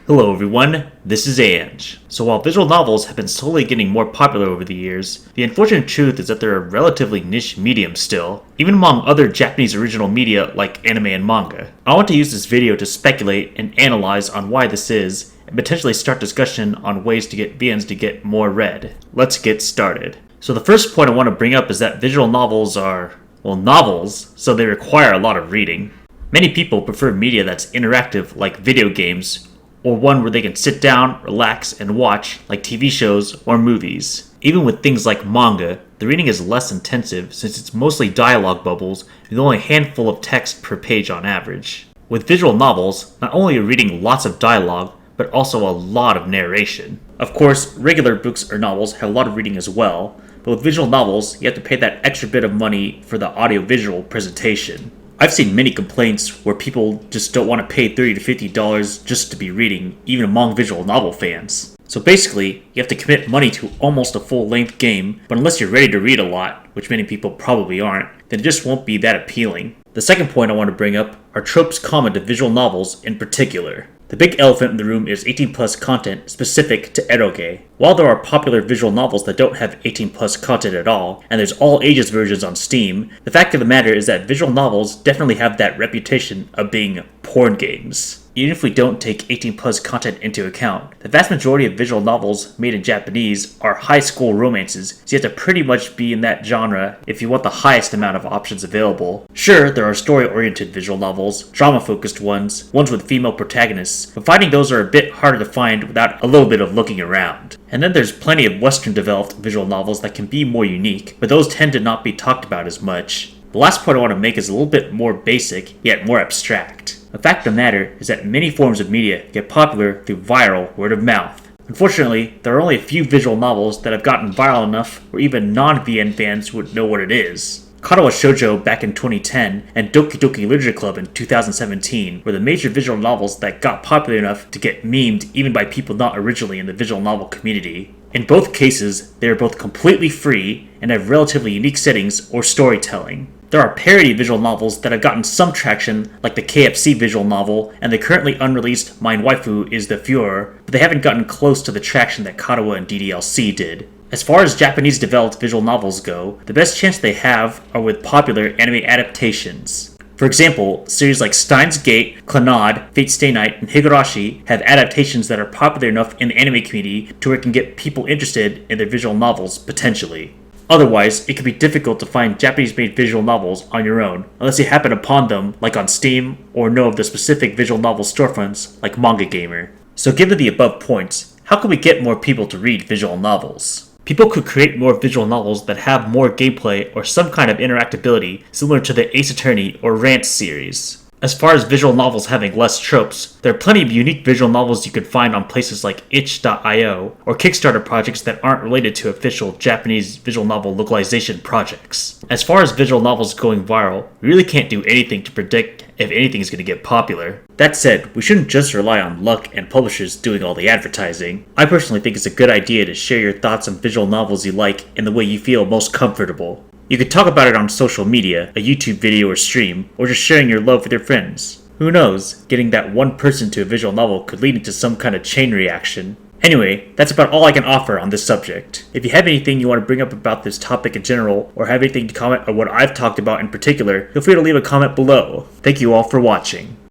Hello everyone, this is Ange. So while visual novels have been slowly getting more popular over the years, the unfortunate truth is that they're a relatively niche medium still, even among other Japanese original media like anime and manga. I want to use this video to speculate and analyze on why this is, and potentially start discussion on ways to get VNs to get more read. Let's get started. So the first point I want to bring up is that visual novels are, novels, so they require a lot of reading. Many people prefer media that's interactive like video games, or one where they can sit down, relax, and watch, like TV shows or movies. Even with things like manga, the reading is less intensive since it's mostly dialogue bubbles with only a handful of text per page on average. With visual novels, not only are you reading lots of dialogue, but also a lot of narration. Of course, regular books or novels have a lot of reading as well, but with visual novels, you have to pay that extra bit of money for the audio-visual presentation. I've seen many complaints where people just don't want to pay $30 to $50 just to be reading, even among visual novel fans. So basically, you have to commit money to almost a full-length game, but unless you're ready to read a lot, which many people probably aren't, then it just won't be that appealing. The second point I want to bring up are tropes common to visual novels in particular. The big elephant in the room is 18-plus content specific to eroge. While there are popular visual novels that don't have 18-plus content at all, and there's all ages versions on Steam, the fact of the matter is that visual novels definitely have that reputation of being porn games. Even if we don't take 18-plus content into account, the vast majority of visual novels made in Japanese are high school romances, so you have to pretty much be in that genre if you want the highest amount of options available. Sure, there are story-oriented visual novels, drama-focused ones with female protagonists, but finding those are a bit harder to find without a little bit of looking around. And then there's plenty of Western-developed visual novels that can be more unique, but those tend to not be talked about as much. The last point I want to make is a little bit more basic, yet more abstract. The fact of the matter is that many forms of media get popular through viral word of mouth. Unfortunately, there are only a few visual novels that have gotten viral enough where even non-VN fans would know what it is. Katawa Shoujo back in 2010 and Doki Doki Literature Club in 2017 were the major visual novels that got popular enough to get memed even by people not originally in the visual novel community. In both cases, they are both completely free and have relatively unique settings or storytelling. There are parody visual novels that have gotten some traction, like the KFC visual novel and the currently unreleased Mein Waifu is the Führer, but they haven't gotten close to the traction that Katawa and DDLC did. As far as Japanese developed visual novels go, the best chance they have are with popular anime adaptations. For example, series like Steins Gate, Clannad, Fate Stay Night, and Higurashi have adaptations that are popular enough in the anime community to where it can get people interested in their visual novels, potentially. Otherwise, it can be difficult to find Japanese-made visual novels on your own, unless you happen upon them, like on Steam, or know of the specific visual novel storefronts, like Manga Gamer. So given the above points, how can we get more people to read visual novels? People could create more visual novels that have more gameplay or some kind of interactability, similar to the Ace Attorney or Rant series. As far as visual novels having less tropes, there are plenty of unique visual novels you could find on places like itch.io or Kickstarter projects that aren't related to official Japanese visual novel localization projects. As far as visual novels going viral, we really can't do anything to predict if anything is going to get popular. That said, we shouldn't just rely on luck and publishers doing all the advertising. I personally think it's a good idea to share your thoughts on visual novels you like in the way you feel most comfortable. You could talk about it on social media, a YouTube video or stream, or just sharing your love with your friends. Who knows, getting that one person to a visual novel could lead into some kind of chain reaction. Anyway, that's about all I can offer on this subject. If you have anything you want to bring up about this topic in general, or have anything to comment on what I've talked about in particular, feel free to leave a comment below. Thank you all for watching.